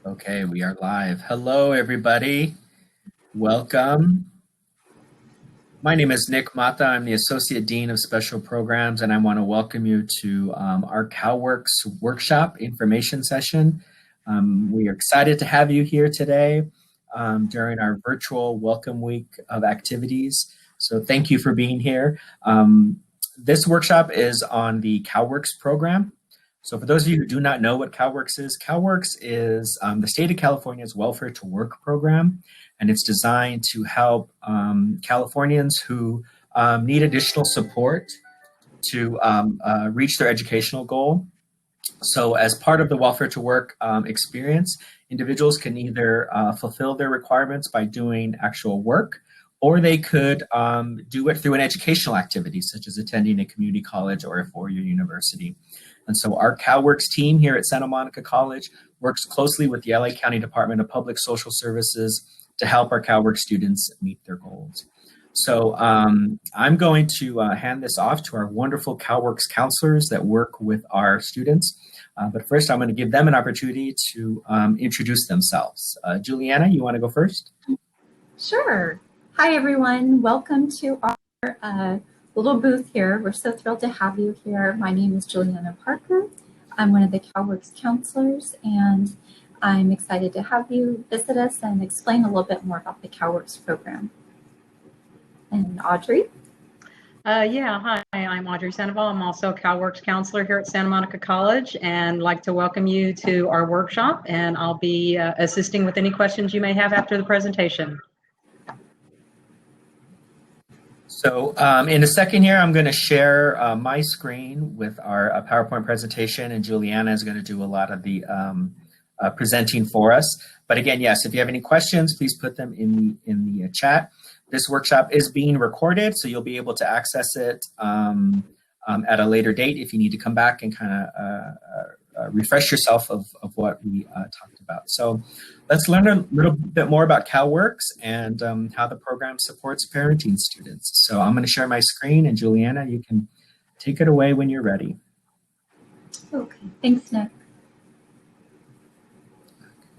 Okay, we are live. Hello, everybody. Welcome. My name is Nick Mata. I'm the Associate Dean of Special Programs, and I want to welcome you to our CalWorks workshop information session. We are excited to have you here today during our virtual welcome week of activities. So thank you for being here. This workshop is on the CalWorks program. So for those of you who do not know what CalWorks is the state of California's Welfare to Work program, and it's designed to help Californians who need additional support to reach their educational goal. So as part of the Welfare to Work experience, individuals can either fulfill their requirements by doing actual work, or they could do it through an educational activity, such as attending a community college or a four-year university. And so our CalWorks team here at Santa Monica College works closely with the LA County Department of Public Social Services to help our CalWorks students meet their goals. So I'm going to hand this off to our wonderful CalWorks counselors that work with our students. But first, I'm going to give them an opportunity to introduce themselves. Juliana, you want to go first? Sure. Hi, everyone. Welcome to our little booth here. We're so thrilled to have you here. My name is Juliana Parker. I'm one of the CalWorks counselors, and I'm excited to have you visit us and explain a little bit more about the CalWorks program. And Audrey? Hi, I'm Audrey Sandoval. I'm also a CalWorks counselor here at Santa Monica College, and like to welcome you to our workshop, and I'll be assisting with any questions you may have after the presentation. So in a second here, I'm going to share my screen with our PowerPoint presentation, and Juliana is going to do a lot of the presenting for us. But again, yes, if you have any questions, please put them in the chat. This workshop is being recorded, so you'll be able to access it at a later date if you need to come back and kind of refresh yourself of what we talked about. So let's learn a little bit more about CalWorks and how the program supports parenting students. So I'm going to share my screen, and Juliana, you can take it away when you're ready. Okay, thanks, Nick.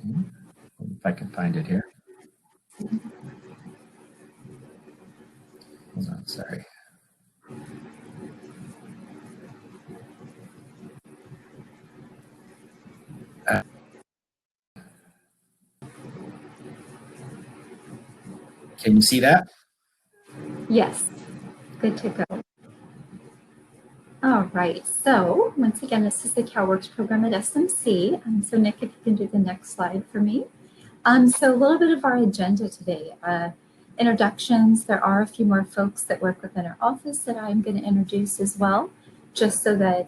Okay. If I can find it here. Hold on, sorry. Can you see that? Yes, good to go. All right, so once again, this is the CalWorks program at SMC. So Nick, if you can do the next slide for me. So a little bit of our agenda today. Introductions, there are a few more folks that work within our office that I'm going to introduce as well, just so that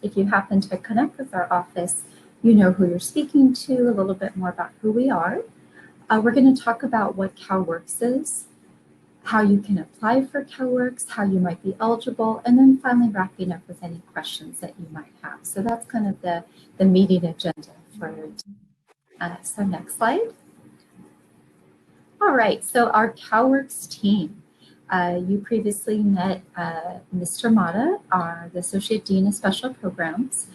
if you happen to connect with our office, you know who you're speaking to, a little bit more about who we are. We're going to talk about what CalWorks is, how you can apply for CalWorks, how you might be eligible, and then finally wrapping up with any questions that you might have. So that's kind of the meeting agenda for today. So next slide. All right, so our CalWorks team. You previously met Mr. Mata, the Associate Dean of Special Programs,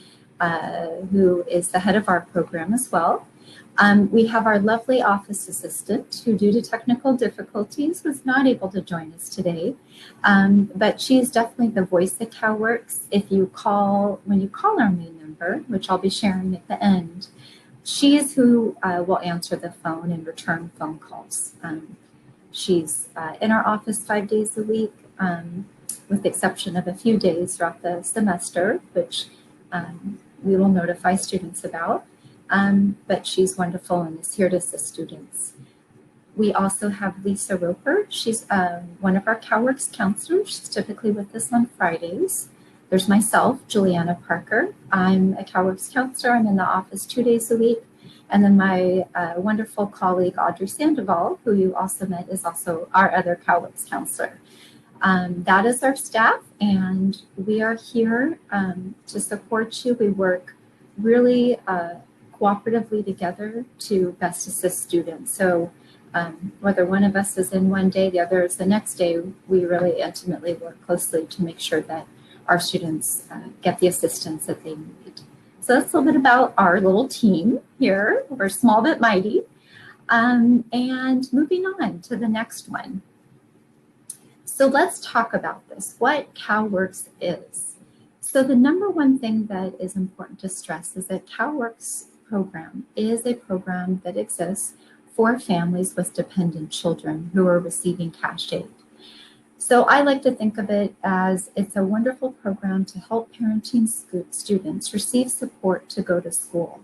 who is the head of our program as well. We have our lovely office assistant who, due to technical difficulties, was not able to join us today. But she is definitely the voice of CalWorks. When you call our main number, which I'll be sharing at the end, she is who will answer the phone and return phone calls. She's in our office 5 days a week, with the exception of a few days throughout the semester, which we will notify students about. But she's wonderful and is here to assist students. We also have Lisa Roper. She's one of our CalWorks counselors. She's typically with us on Fridays. There's myself, Juliana Parker. I'm a CalWorks counselor. I'm in the office 2 days a week. And then my wonderful colleague, Audrey Sandoval, who you also met, is also our other CalWorks counselor. That is our staff, and we are here to support you. We work really cooperatively together to best assist students. So whether one of us is in one day, the other is the next day, we really intimately work closely to make sure that our students get the assistance that they need. So that's a little bit about our little team here. We're small but mighty. And moving on to the next one. So let's talk about this, what CalWorks is. So the number one thing that is important to stress is that CalWorks program is a program that exists for families with dependent children who are receiving cash aid. So I like to think of it as it's a wonderful program to help parenting students receive support to go to school.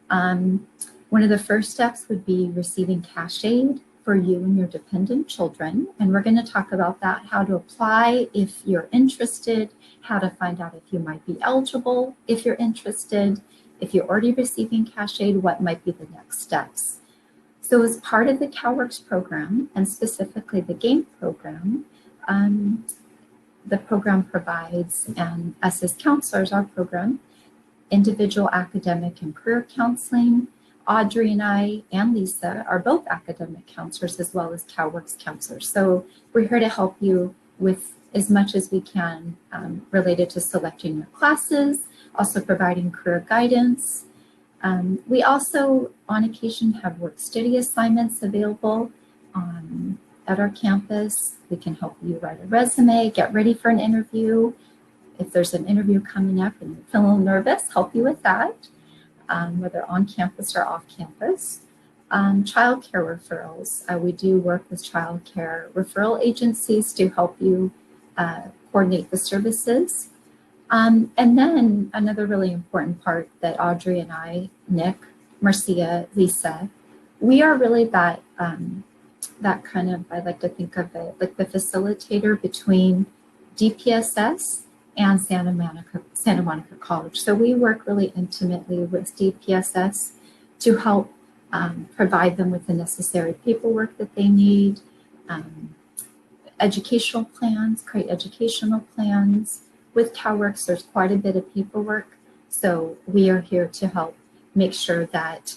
One of the first steps would be receiving cash aid for you and your dependent children. And we're going to talk about that, how to apply if you're interested, how to find out if you might be eligible if you're interested, if you're already receiving cash aid, what might be the next steps. So as part of the CalWorks program, and specifically the GAME program, the program provides, and us as counselors, our program, individual academic and career counseling. Audrey and I and Lisa are both academic counselors as well as CalWorks counselors. So we're here to help you with as much as we can related to selecting your classes, also providing career guidance. We also, on occasion, have work study assignments available at our campus. We can help you write a resume, get ready for an interview. If there's an interview coming up and you're feeling a little nervous, help you with that. Whether on campus or off campus. Child care referrals. We do work with child care referral agencies to help you coordinate the services. And then another really important part that Audrey and I, Nick, Marcia, Lisa, we are really that kind of, I like to think of it like the facilitator between DPSS and Santa Monica College. So we work really intimately with DPSS to help provide them with the necessary paperwork that they need, educational plans, create educational plans. With CalWorks, there's quite a bit of paperwork. So we are here to help make sure that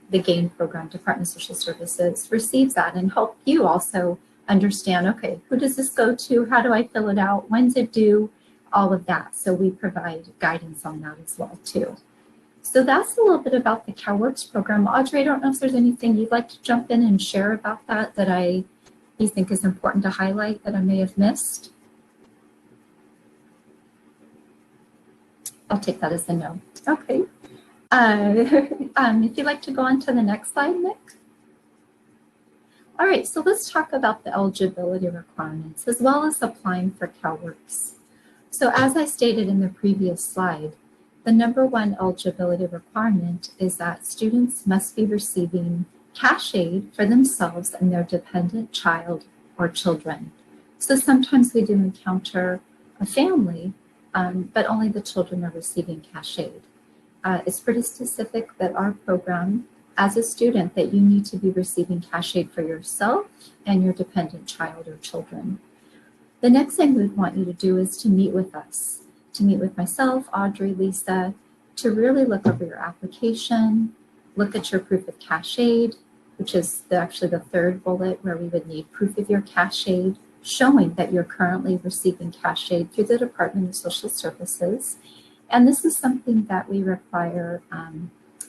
the GAIN program, Department of Social Services, receives that and help you also understand, okay, who does this go to? How do I fill it out? When's it due? All of that. So we provide guidance on that as well too. So that's a little bit about the CalWorks program. Audrey, I don't know if there's anything you'd like to jump in and share about that you think is important to highlight that I may have missed. I'll take that as a no. Okay. If you'd like to go on to the next slide, Nick. All right, so let's talk about the eligibility requirements as well as applying for CalWorks. So as I stated in the previous slide, the number one eligibility requirement is that students must be receiving cash aid for themselves and their dependent child or children. So sometimes we do encounter a family, but only the children are receiving cash aid. It's pretty specific that our program, as a student, that you need to be receiving cash aid for yourself and your dependent child or children. The next thing we'd want you to do is to meet with us, to meet with myself, Audrey, Lisa, to really look over your application, look at your proof of cash aid, which is actually the third bullet where we would need proof of your cash aid, showing that you're currently receiving cash aid through the Department of Social Services. And this is something that we require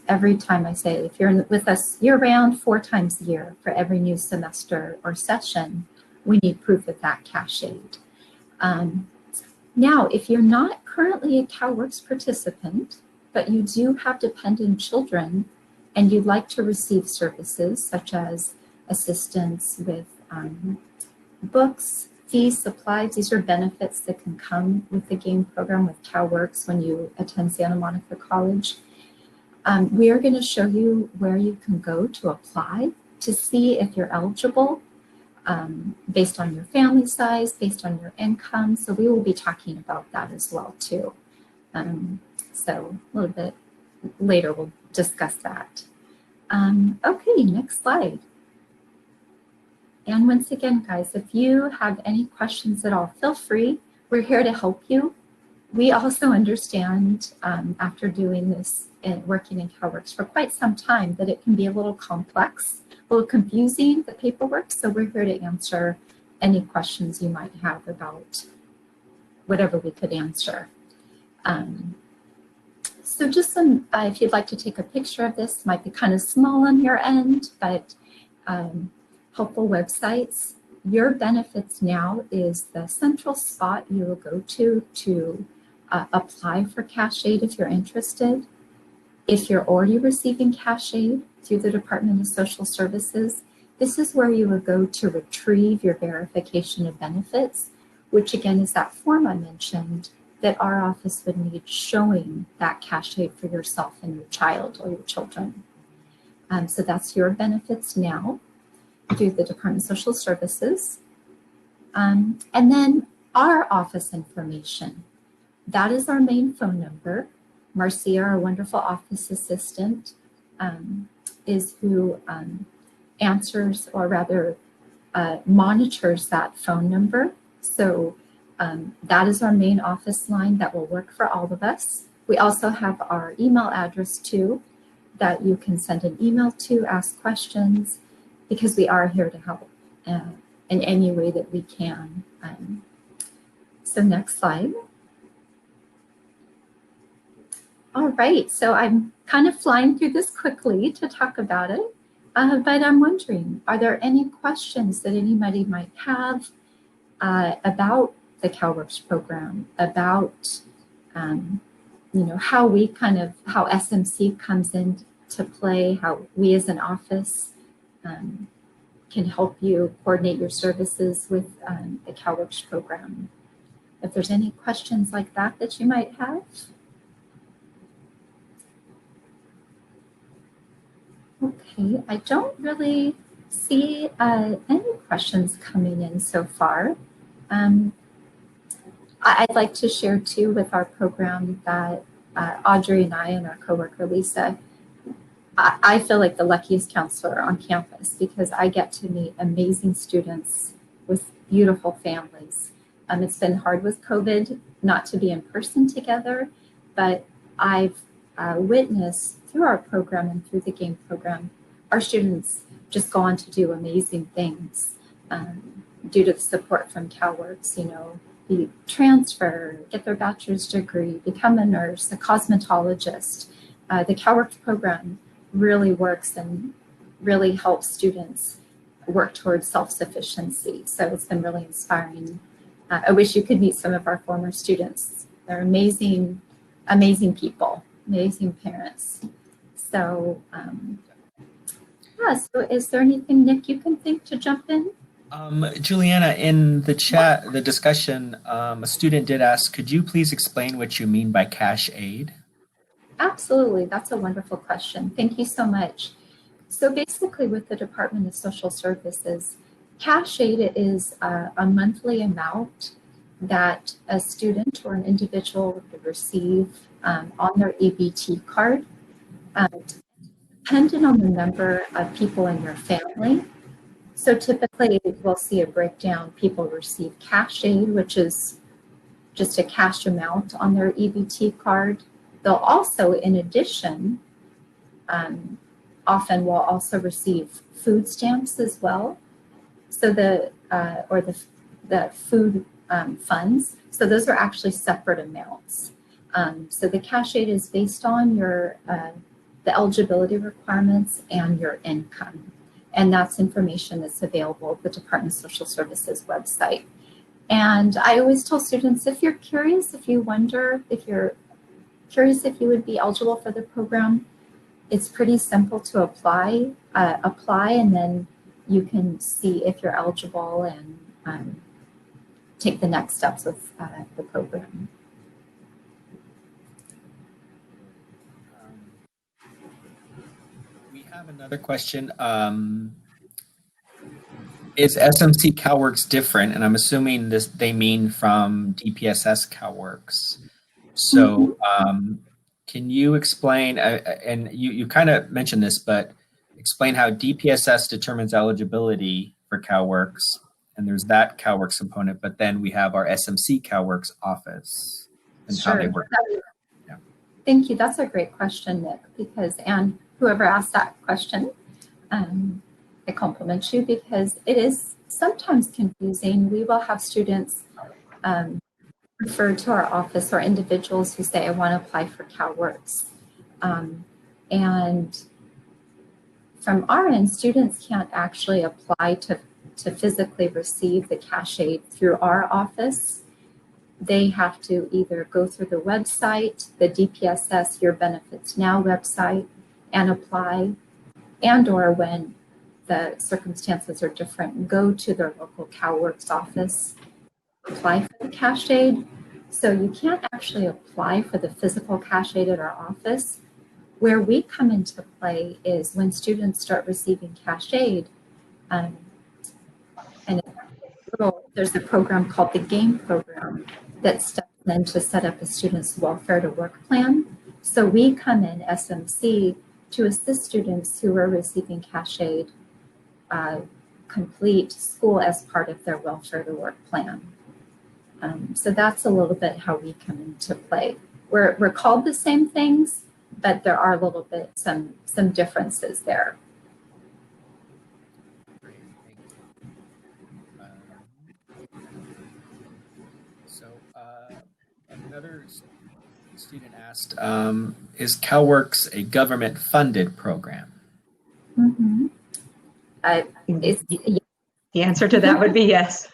every time. I say, if you're with us year-round, 4 times a year for every new semester or session, we need proof of that cash aid. Now, if you're not currently a CalWorks participant, but you do have dependent children and you'd like to receive services such as assistance with books, fees, supplies, these are benefits that can come with the GAIN program with CalWorks when you attend Santa Monica College. We are going to show you where you can go to apply to see if you're eligible based on your family size, based on your income. So we will be talking about that as well too. So a little bit later we'll discuss that. Okay, next slide. And once again, guys, if you have any questions at all, feel free. We're here to help you. We also understand after doing this and working in CalWorks for quite some time that it can be a little complex, a little confusing, the paperwork. So we're here to answer any questions you might have about whatever we could answer. So just some, if you'd like to take a picture of this, might be kind of small on your end, but helpful websites. Your benefits now is the central spot you will go to apply for cash aid if you're interested. If you're already receiving cash aid through the Department of Social Services, this is where you would go to retrieve your verification of benefits, which again is that form I mentioned that our office would need showing that cash aid for yourself and your child or your children. So that's your benefits now through the Department of Social Services. And then our office information. That is our main phone number. Marcia, our wonderful office assistant, is who answers, or rather monitors that phone number. So that is our main office line that will work for all of us. We also have our email address too, that you can send an email to, ask questions, because we are here to help in any way that we can. So next slide. All right, so I'm kind of flying through this quickly to talk about it, but I'm wondering, are there any questions that anybody might have about the CalWorks program, about how we how SMC comes into play, how we as an office can help you coordinate your services with the CalWorks program? If there's any questions like that you might have. Okay, I don't really see any questions coming in so far. I'd like to share too with our program that Audrey and I and our coworker Lisa, I feel like the luckiest counselor on campus because I get to meet amazing students with beautiful families. It's been hard with COVID not to be in person together, but I've witnessed through our program and through the game program, our students just go on to do amazing things due to the support from CalWorks, be transfer, get their bachelor's degree, become a nurse, a cosmetologist. The CalWorks program really works and really helps students work towards self-sufficiency. So it's been really inspiring. I wish you could meet some of our former students. They're amazing, amazing people, amazing parents. So, so is there anything, Nick, you can think to jump in? Juliana, in the chat, the discussion, a student did ask, could you please explain what you mean by cash aid? Absolutely, that's a wonderful question. Thank you so much. So basically with the Department of Social Services, cash aid is a monthly amount that a student or an individual would receive on their EBT card, dependent on the number of people in your family. So typically we'll see a breakdown. People receive cash aid, which is just a cash amount on their EBT card. They'll also, in addition, often will also receive food stamps as well. So the food funds. So those are actually separate amounts. So the cash aid is based on your the eligibility requirements and your income. And that's information that's available at the Department of Social Services website. And I always tell students, if you're curious, if you wonder, if you're curious if you would be eligible for the program, it's pretty simple to apply, and then you can see if you're eligible and take the next steps with the program. We have another question. Is SMC CalWorks different? And I'm assuming they mean from DPSS CalWorks. So can you explain, and you kind of mentioned this, but explain how DPSS determines eligibility for CalWorks, and there's that CalWorks component, but then we have our SMC CalWorks office and how they work. Yeah. Thank you. That's a great question, Nick, and whoever asked that question, I compliment you because it is sometimes confusing. We will have students referred to our office are individuals who say, I want to apply for CalWorks. And from our end, students can't actually apply to physically receive the cash aid through our office. They have to either go through the website, the DPSS Your Benefits Now website, and apply, and or when the circumstances are different, go to their local CalWorks office, apply for the cash aid. So you can't actually apply for the physical cash aid at our office. Where we come into play is when students start receiving cash aid, and there's a program called the GAME program that steps in to set up a student's welfare to work plan. So we come in SMC to assist students who are receiving cash aid complete school as part of their welfare to work plan. So that's a little bit how we come into play. We're called the same things, but there are a little bit some differences there. Great, thank you. Another student asked, is CalWorks a government-funded program? Mm-hmm. The answer to that would be yes.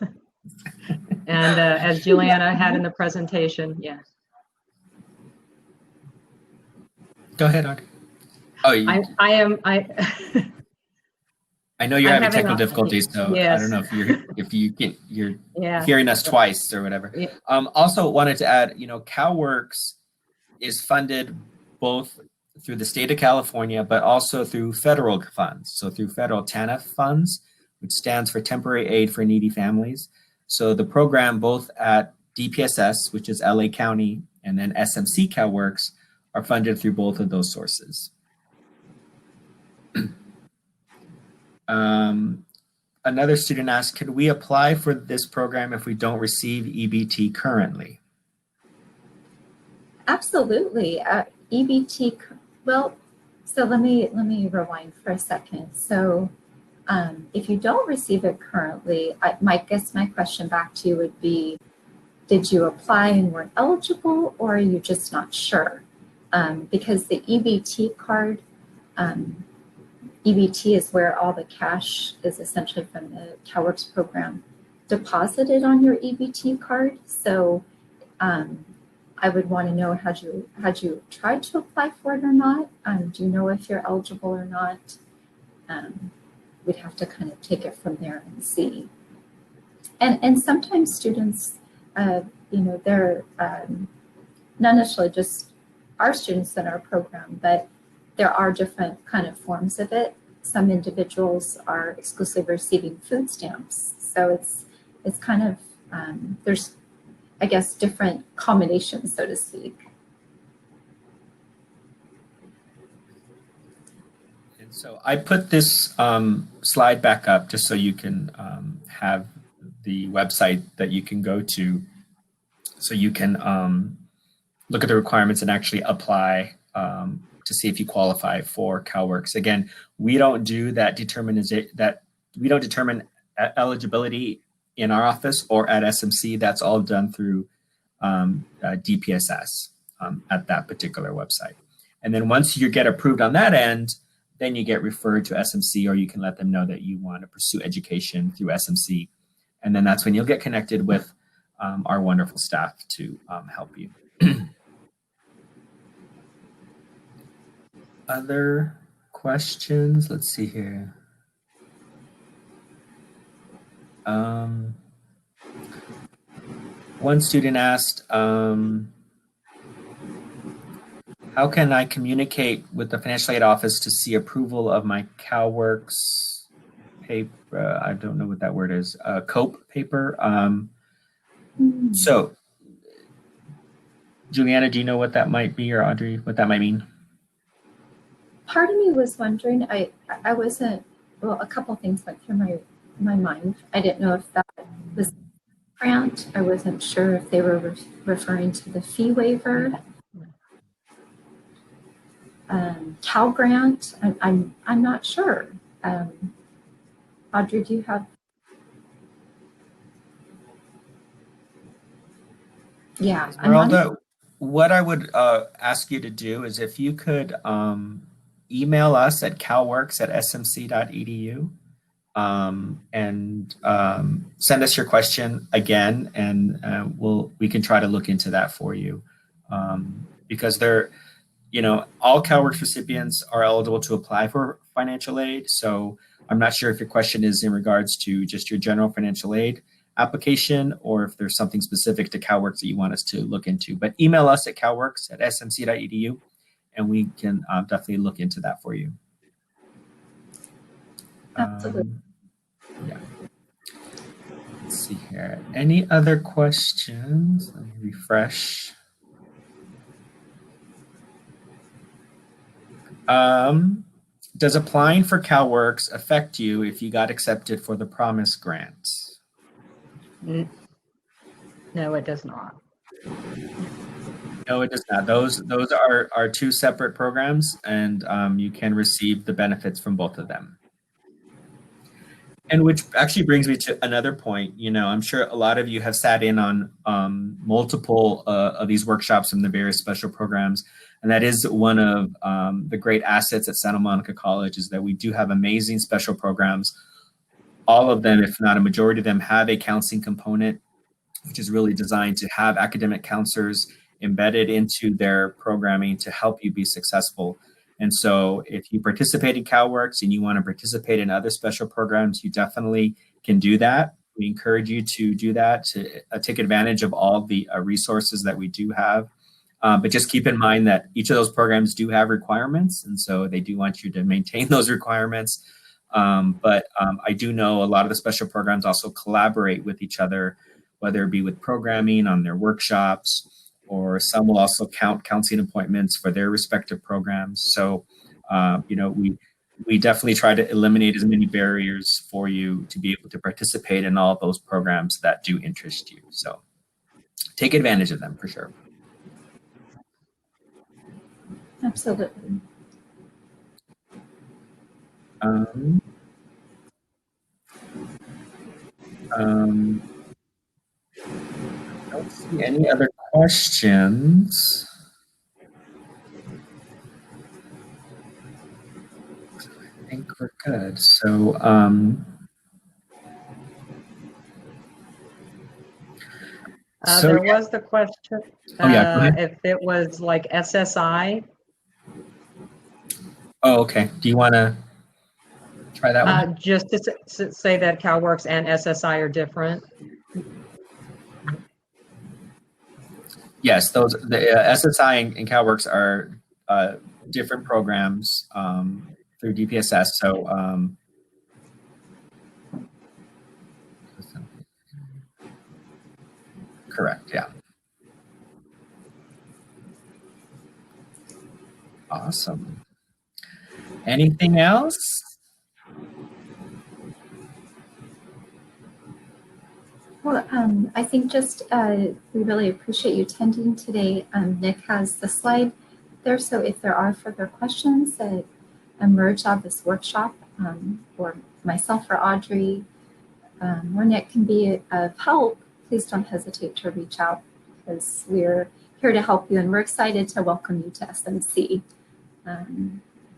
And as Juliana had in the presentation, yes. Go ahead, Audrey. Oh, I know you're having technical difficulties, so yes. I don't know if you're yeah. hearing us twice or whatever. Yeah. Also wanted to add, CalWorks is funded both through the state of California, but also through federal funds. So through federal TANF funds, which stands for Temporary Aid for Needy Families. So the program, both at DPSS, which is LA County, and then SMC CalWorks, are funded through both of those sources. Another student asked, could we apply for this program if we don't receive EBT currently? Absolutely. EBT, well, so let me rewind for a second. So if you don't receive it currently, my question back to you would be, did you apply and weren't eligible, or are you just not sure? Because the EBT card, EBT is where all the cash is essentially from the CalWorks program deposited on your EBT card. So I would want to know, had you tried to apply for it or not? Do you know if you're eligible or not? We'd have to kind of take it from there and see. And sometimes students, they're not necessarily just our students in our program, but there are different kind of forms of it. Some individuals are exclusively receiving food stamps. So it's kind of, there's, I guess, different combinations, so to speak. And so I put this slide back up just so you can have the website that you can go to, so you can look at the requirements and actually apply to see if you qualify for CalWorks. Again, we don't do that we don't determine eligibility in our office or at SMC. That's all done through DPSS at that particular website. And then once you get approved on that end, then you get referred to SMC, or you can let them know that you want to pursue education through SMC. And then that's when you'll get connected with our wonderful staff to help you. Other questions? Let's see here. One student asked, how can I communicate with the financial aid office to see approval of my CalWorks paper? I don't know what that word is. COPE paper. So, Juliana, do you know what that might be, or Audrey, what that might mean? Part of me was wondering, I wasn't, well, a couple things went through my mind. I didn't know if that was grant. I wasn't sure if they were referring to the fee waiver. Cal grant, I'm not sure. Audrey, do you have? Yeah, Esmeralda, what I would ask you to do is if you could email us at calworks@smc.edu and send us your question again, and we can try to look into that for you because all CalWorks recipients are eligible to apply for financial aid. So I'm not sure if your question is in regards to just your general financial aid application or if there's something specific to CalWorks that you want us to look into. But email us at calworks@smc.edu and we can definitely look into that for you. absolutely. Yeah. Let's see here. Any other questions? Let me refresh. Does applying for CalWorks affect you if you got accepted for the Promise grants? No, it does not. No, it does not. Those are two separate programs, and you can receive the benefits from both of them. And which actually brings me to another point. I'm sure a lot of you have sat in on multiple of these workshops from the various special programs. And that is one of the great assets at Santa Monica College is that we do have amazing special programs. All of them, if not a majority of them, have a counseling component, which is really designed to have academic counselors embedded into their programming to help you be successful. And so if you participate in CalWorks and you want to participate in other special programs, you definitely can do that. We encourage you to do that, to take advantage of all the resources that we do have. But just keep in mind that each of those programs do have requirements. And so they do want you to maintain those requirements. But I do know a lot of the special programs also collaborate with each other, whether it be with programming on their workshops, or some will also count counseling appointments for their respective programs. So, we definitely try to eliminate as many barriers for you to be able to participate in all those programs that do interest you. So take advantage of them for sure. Absolutely. I don't see any other questions. I think we're good. So, There was the question go ahead. if it was like SSI. Oh, okay. Do you want to try that one? Just to say that CalWorks and SSI are different. Yes, the SSI and CalWorks are different programs through DPSS. So correct, yeah. Awesome. Anything else? Well, I think just we really appreciate you attending today. Nick has the slide there, so if there are further questions that emerge out of this workshop, or myself or Audrey or Nick can be of help, please don't hesitate to reach out because we're here to help you and we're excited to welcome you to SMC.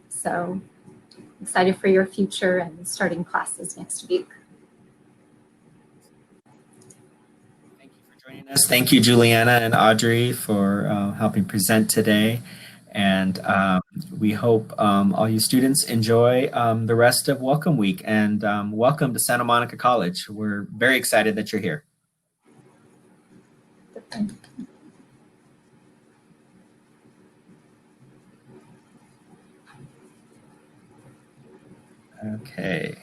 So excited for your future and starting classes next week. Joining us. Thank you, Juliana and Audrey, for helping present today. And we hope all you students enjoy the rest of Welcome Week and welcome to Santa Monica College. We're very excited that you're here. Okay.